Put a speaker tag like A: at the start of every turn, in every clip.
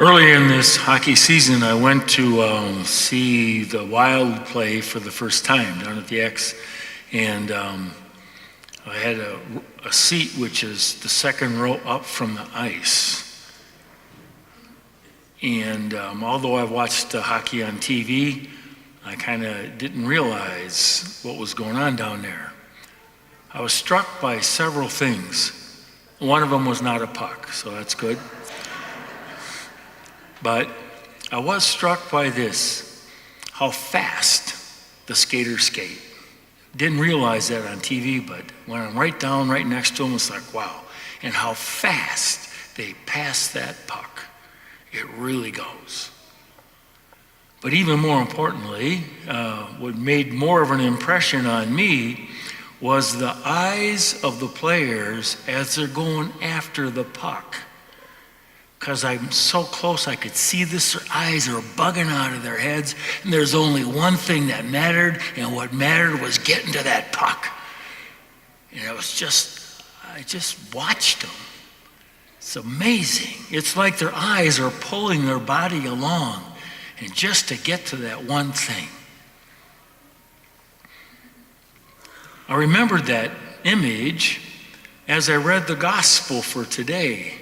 A: Early in this hockey season, I went to see the Wild play for the first time down at the X, and I had a seat which is the second row up from the ice. And although I watched hockey on TV, I kind of didn't realize what was going on down there. I was struck by several things. One of them was not a puck, so that's good. But I was struck by this, how fast the skaters skate. Didn't realize that on TV, but when I'm right next to them, it's like, wow. And how fast they pass that puck. It really goes. But even more importantly, what made more of an impression on me was the eyes of the players as they're going after the puck. Because I'm so close, I could see this, their eyes are bugging out of their heads, and there's only one thing that mattered, and what mattered was getting to that puck. And I just watched them. It's amazing. It's like their eyes are pulling their body along, and just to get to that one thing. I remembered that image as I read the gospel for today,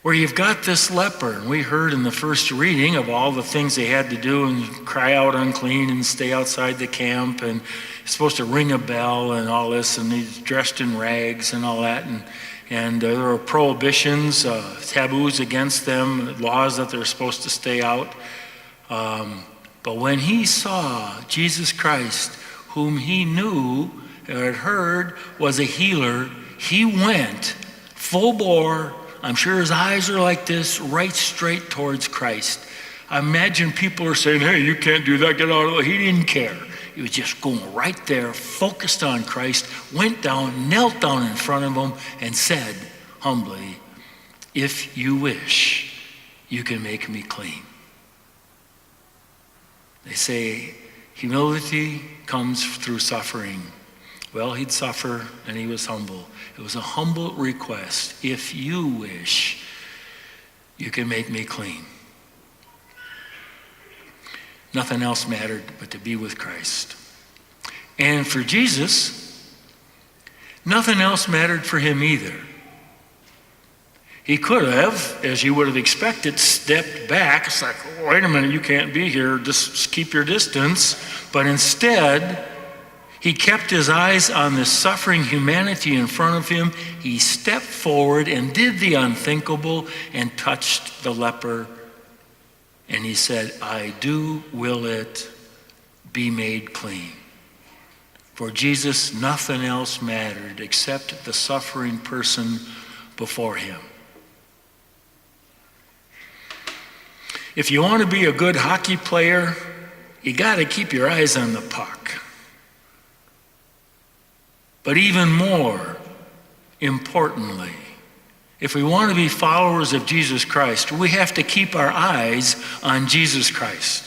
A: where you've got this leper, and we heard in the first reading of all the things they had to do and cry out unclean and stay outside the camp, and he's supposed to ring a bell and all this, and he's dressed in rags and all that, and there are prohibitions, taboos against them, laws that they're supposed to stay out. But when he saw Jesus Christ, whom he knew or had heard was a healer, he went full bore. I'm sure his eyes are like this, right straight towards Christ. I imagine people are saying, hey, you can't do that, get out of the way. He didn't care. He was just going right there, focused on Christ, went down, knelt down in front of him, and said humbly, if you wish, you can make me clean. They say humility comes through suffering. Well, he'd suffer, and he was humble. It was a humble request. If you wish, you can make me clean. Nothing else mattered but to be with Christ. And for Jesus, nothing else mattered for him either. He could have, as you would have expected, stepped back. It's like, wait a minute, you can't be here. Just keep your distance. But instead, he kept his eyes on the suffering humanity in front of him. He stepped forward and did the unthinkable and touched the leper. And he said, I do will it be made clean. For Jesus, nothing else mattered except the suffering person before him. If you want to be a good hockey player, you got to keep your eyes on the puck. But even more importantly, if we want to be followers of Jesus Christ, we have to keep our eyes on Jesus Christ.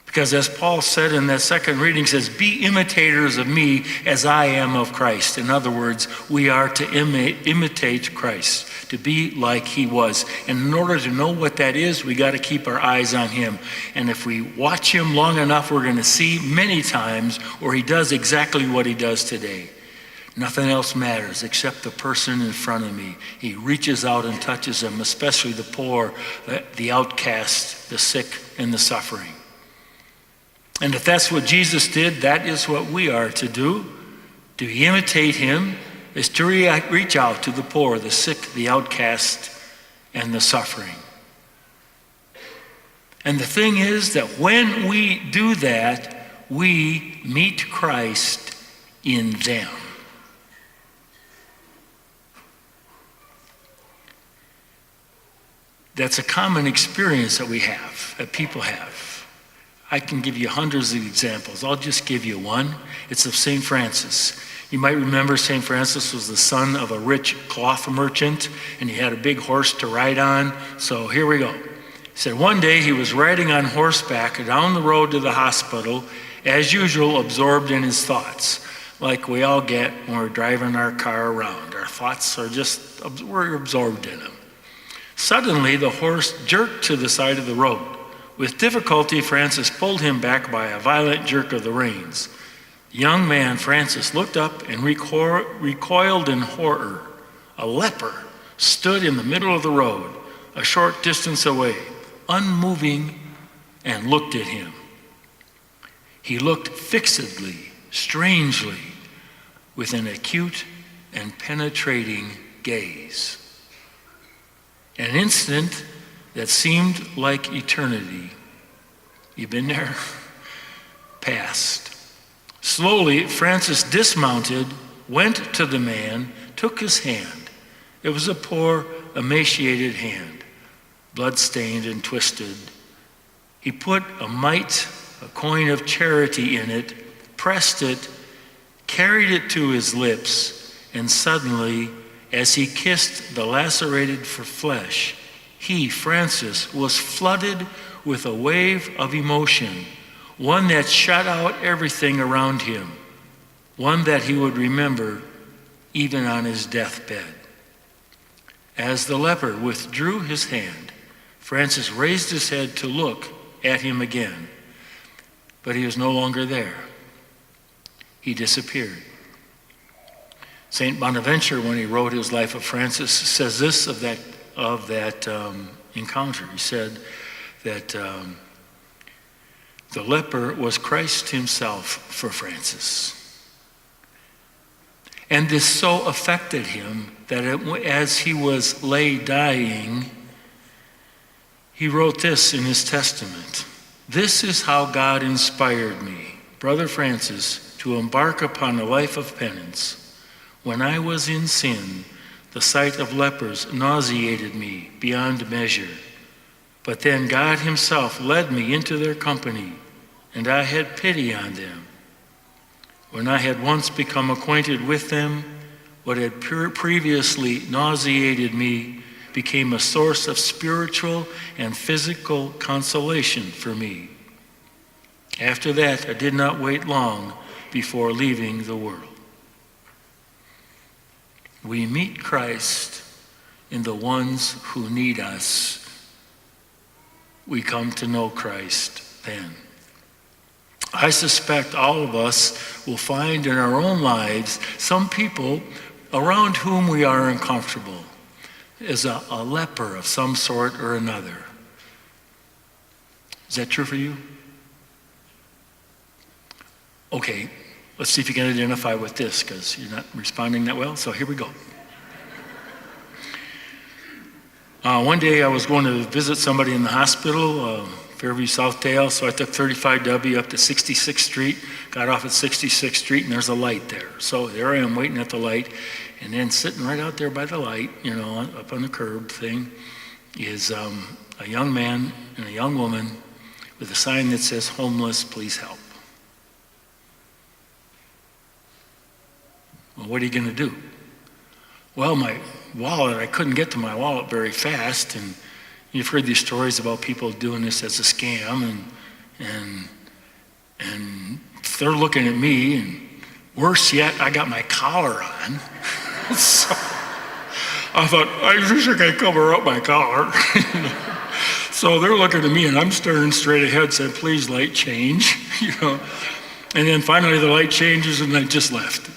A: Because as Paul said in that second reading, says, be imitators of me as I am of Christ. In other words, we are to imitate Christ, to be like he was. And in order to know what that is, we got to keep our eyes on him. And if we watch him long enough, we're going to see many times where he does exactly what he does today. Nothing else matters except the person in front of me. He reaches out and touches them, especially the poor, the outcast, the sick, and the suffering. And if that's what Jesus did, that is what we are to do. To imitate him is to reach out to the poor, the sick, the outcast, and the suffering. And the thing is that when we do that, we meet Christ in them. That's a common experience that we have, that people have. I can give you hundreds of examples. I'll just give you one. It's of St. Francis. You might remember St. Francis was the son of a rich cloth merchant, and he had a big horse to ride on. So here we go. He said one day he was riding on horseback down the road to the hospital, as usual, absorbed in his thoughts, like we all get when we're driving our car around. Our thoughts are we're absorbed in them. Suddenly, the horse jerked to the side of the road. With difficulty, Francis pulled him back by a violent jerk of the reins. The young man, Francis, looked up and recoiled in horror. A leper stood in the middle of the road, a short distance away, unmoving, and looked at him. He looked fixedly, strangely, with an acute and penetrating gaze. An instant that seemed like eternity. You been there? Passed. Slowly, Francis dismounted, went to the man, took his hand. It was a poor, emaciated hand, blood-stained and twisted. He put a mite, a coin of charity in it, pressed it, carried it to his lips, and suddenly, as he kissed the lacerated flesh, he, Francis, was flooded with a wave of emotion, one that shut out everything around him, one that he would remember even on his deathbed. As the leper withdrew his hand, Francis raised his head to look at him again, but he was no longer there. He disappeared. St. Bonaventure, when he wrote his life of Francis, says this of that encounter. He said that the leper was Christ himself for Francis. And this so affected him that as he was lay dying, he wrote this in his testament. "This is how God inspired me, Brother Francis, to embark upon a life of penance. When I was in sin, the sight of lepers nauseated me beyond measure. But then God himself led me into their company, and I had pity on them. When I had once become acquainted with them, what had previously nauseated me became a source of spiritual and physical consolation for me. After that, I did not wait long before leaving the world." We meet Christ in the ones who need us. We come to know Christ then. I suspect all of us will find in our own lives some people around whom we are uncomfortable, as a leper of some sort or another. Is that true for you? Okay, let's see if you can identify with this, because you're not responding that well. So here we go. One day I was going to visit somebody in the hospital, Fairview Southdale, so I took 35W up to 66th Street, got off at 66th Street, and there's a light there. So there I am waiting at the light, and then sitting right out there by the light, up on the curb thing, is a young man and a young woman with a sign that says, "Homeless, please help." Well, what are you going to do? Well, my wallet, I couldn't get to my wallet very fast, and you've heard these stories about people doing this as a scam, and they're looking at me, and worse yet, I got my collar on. So I thought, I wish I could cover up my collar. So they're looking at me, and I'm staring straight ahead, saying, "Please, light change," And then finally the light changes, and I just left.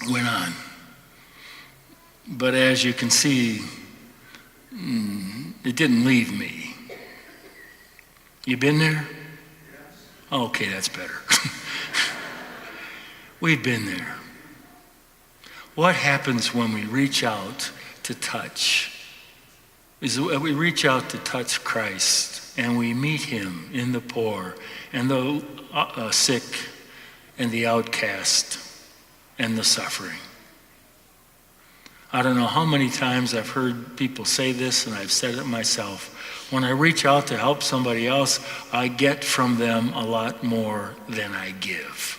A: Went on. But as you can see, it didn't leave me. You been there? Okay, that's better. We've been there. What happens when we reach out to touch? Is we reach out to touch Christ, and we meet him in the poor and the sick and the outcast and the suffering. I don't know how many times I've heard people say this, and I've said it myself. When I reach out to help somebody else, I get from them a lot more than I give.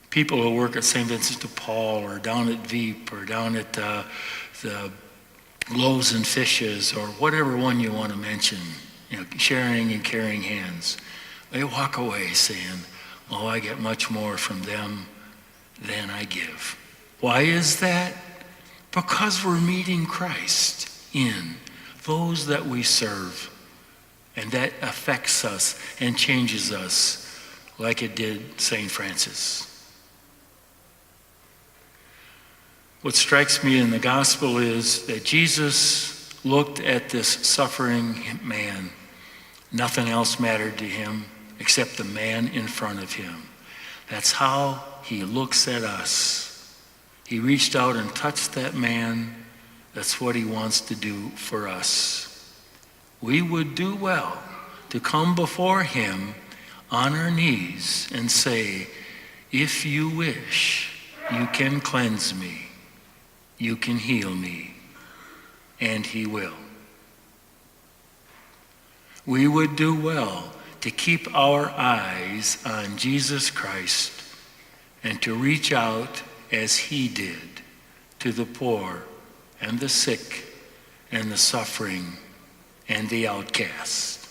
A: People who work at St. Vincent de Paul, or down at Veep, or down at the Loaves and Fishes, or whatever one you want to mention, sharing and carrying hands, they walk away saying, "Oh, I get much more from them than I give." Why is that? Because we're meeting Christ in those that we serve. And that affects us and changes us like it did St. Francis. What strikes me in the gospel is that Jesus looked at this suffering man. Nothing else mattered to him except the man in front of him. That's how he looks at us. He reached out and touched that man. That's what he wants to do for us. We would do well to come before him on our knees and say, if you wish, you can cleanse me, you can heal me, and he will. We would do well to keep our eyes on Jesus Christ and to reach out as he did to the poor and the sick and the suffering and the outcast.